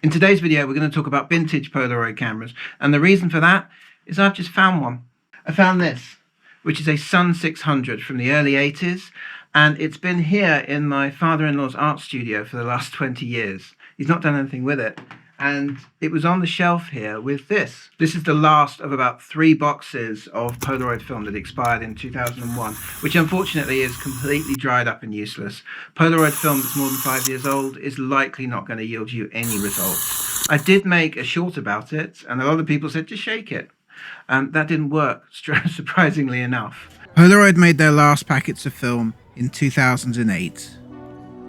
In today's video, we're going to talk about vintage Polaroid cameras, and the reason for that is I've just found one. I found this, which is a Sun 600 from the early 80s, and it's been here in my father-in-law's art studio for the last 20 years. He's not done anything with it, and it was on the shelf here with this. This is the last of about 3 boxes of Polaroid film that expired in 2001, which unfortunately is completely dried up and useless. Polaroid film that's more than 5 years old is likely not going to yield you any results. I did make a short about it, and a lot of people said just shake it. That didn't work, surprisingly enough. Polaroid made their last packets of film in 2008,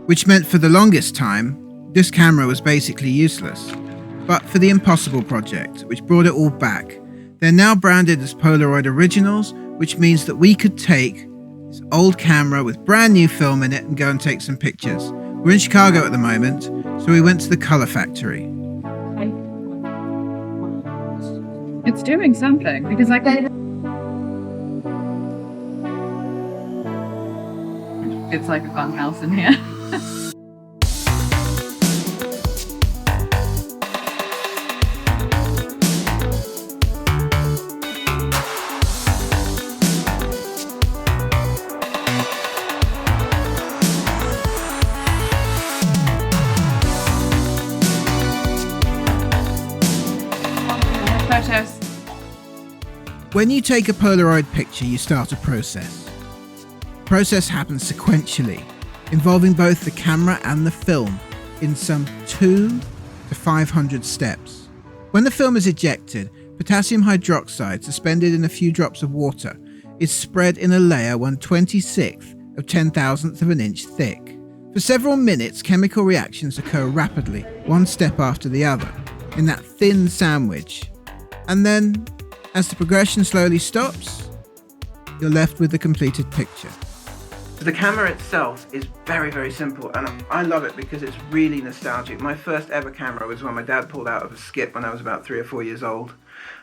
which meant for the longest time this camera was basically useless. But for the Impossible project, which brought it all back, they're now branded as Polaroid Originals, which means that we could take this old camera with brand new film in it and go and take some pictures. We're in Chicago at the moment, so we went to the Color Factory. It's doing something because I can. It's like a fun house in here. Photos. When you take a Polaroid picture, you start a process. The process happens sequentially, involving both the camera and the film in some 200 to 500 steps. When the film is ejected, potassium hydroxide suspended in a few drops of water is spread in a layer 1/26th of 10,000th of an inch thick. For several minutes, chemical reactions occur rapidly, one step after the other, in that thin sandwich. And then, as the progression slowly stops, you're left with the completed picture. The camera itself is very, very simple, and I love it because it's really nostalgic. My first ever camera was one my dad pulled out of a skip when I was about 3 or 4 years old,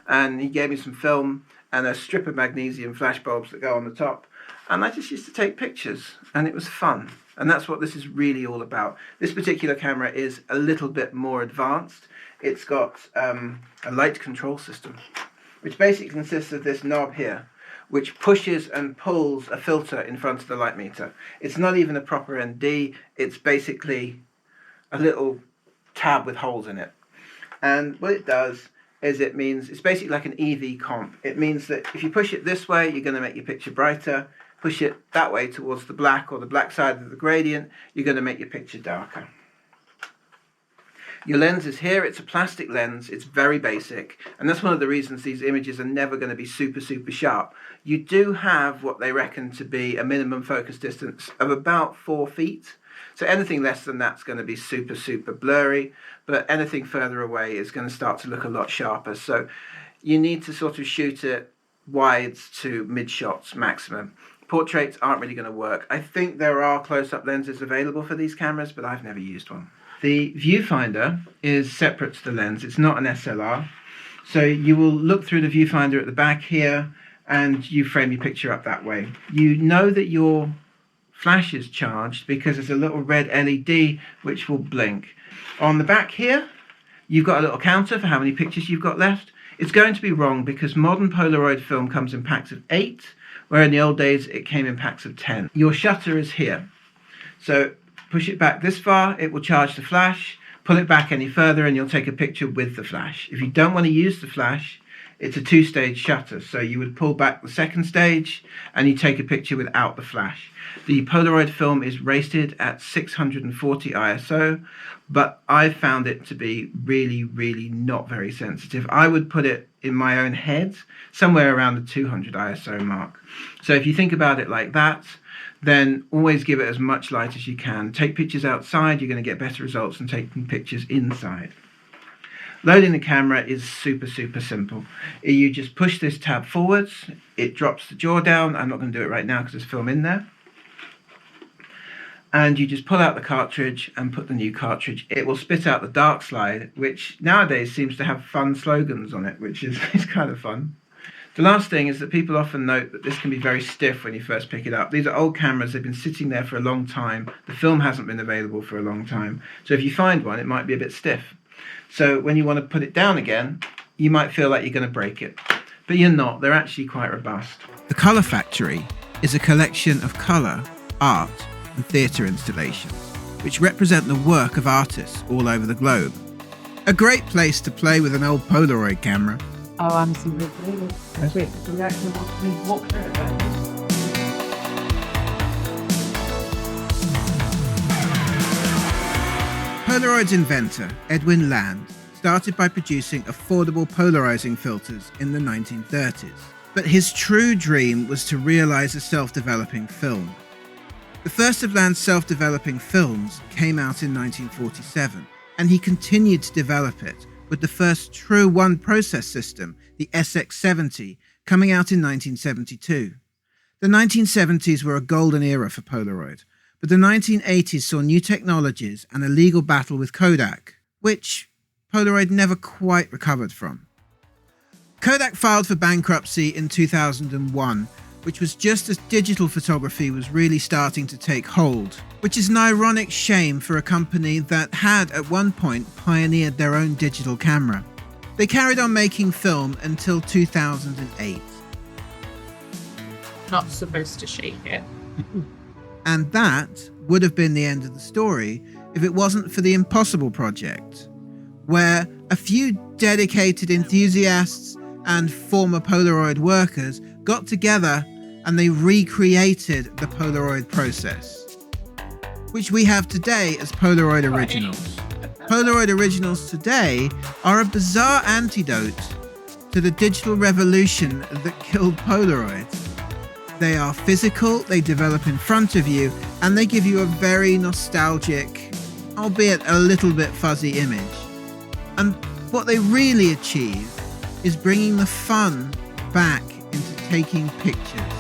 and he gave me some film and a strip of magnesium flash bulbs that go on the top, and I just used to take pictures, and it was fun. And that's what this is really all about. This particular camera is a little bit more advanced. It's got a light control system, which basically consists of this knob here, which pushes and pulls a filter in front of the light meter. It's not even a proper ND, it's basically a little tab with holes in it. And what it does is it's basically like an EV comp. It means that if you push it this way, you're going to make your picture brighter. Push it that way towards the black or the black side of the gradient, you're going to make your picture darker. Your lens is here, it's a plastic lens, it's very basic, and that's one of the reasons these images are never going to be super sharp. You do have what they reckon to be a minimum focus distance of about 4 feet, so anything less than that's going to be super blurry, but anything further away is going to start to look a lot sharper. So you need to sort of shoot it wides to mid shots maximum. Portraits aren't really going to work. I think there are close-up lenses available for these cameras, but I've never used one. The viewfinder is separate to the lens. It's not an SLR. So you will look through the viewfinder at the back here, and you frame your picture up that way. You know that your flash is charged because there's a little red LED which will blink. On the back here, you've got a little counter for how many pictures you've got left. It's going to be wrong because modern Polaroid film comes in packs of 8, where in the old days it came in packs of 10. Your shutter is here. So push it back this far, it will charge the flash. Pull it back any further and you'll take a picture with the flash. If you don't want to use the flash, it's a 2-stage shutter. So you would pull back the second stage and you take a picture without the flash. The Polaroid film is rated at 640 ISO, but I found it to be really not very sensitive. I would put it in my own head somewhere around the 200 ISO mark. So if you think about it like that, then always give it as much light as you can. Take pictures outside, you're going to get better results than taking pictures inside. Loading the camera is super simple. You just push this tab forwards, it drops the jaw down. I'm not going to do it right now because there's film in there. And you just pull out the cartridge and put the new cartridge. It will spit out the dark slide, which nowadays seems to have fun slogans on it, which is kind of fun. The last thing is that people often note that this can be very stiff when you first pick it up. These are old cameras, they've been sitting there for a long time. The film hasn't been available for a long time. So if you find one, it might be a bit stiff. So when you want to put it down again, you might feel like you're going to break it. But you're not. They're actually quite robust. The Colour Factory is a collection of colour, art and theatre installations, which represent the work of artists all over the globe. A great place to play with an old Polaroid camera. Oh, I'm super excited. Wait, so we actually walk through it. Polaroid's inventor, Edwin Land, started by producing affordable polarizing filters in the 1930s. But his true dream was to realize a self-developing film. The first of Land's self-developing films came out in 1947, and he continued to develop it, with the first true one-process system, the SX70, coming out in 1972. The 1970s were a golden era for Polaroid, but the 1980s saw new technologies and a legal battle with Kodak, which Polaroid never quite recovered from. Kodak filed for bankruptcy in 2001, which was just as digital photography was really starting to take hold, which is an ironic shame for a company that had at one point pioneered their own digital camera. They carried on making film until 2008. Not supposed to shake it. And that would have been the end of the story if it wasn't for the Impossible Project, where a few dedicated enthusiasts and former Polaroid workers got together and they recreated the Polaroid process, which we have today as Polaroid Originals. Polaroid Originals today are a bizarre antidote to the digital revolution that killed Polaroid. They are physical, they develop in front of you, and they give you a very nostalgic, albeit a little bit fuzzy image. And what they really achieve is bringing the fun back into taking pictures.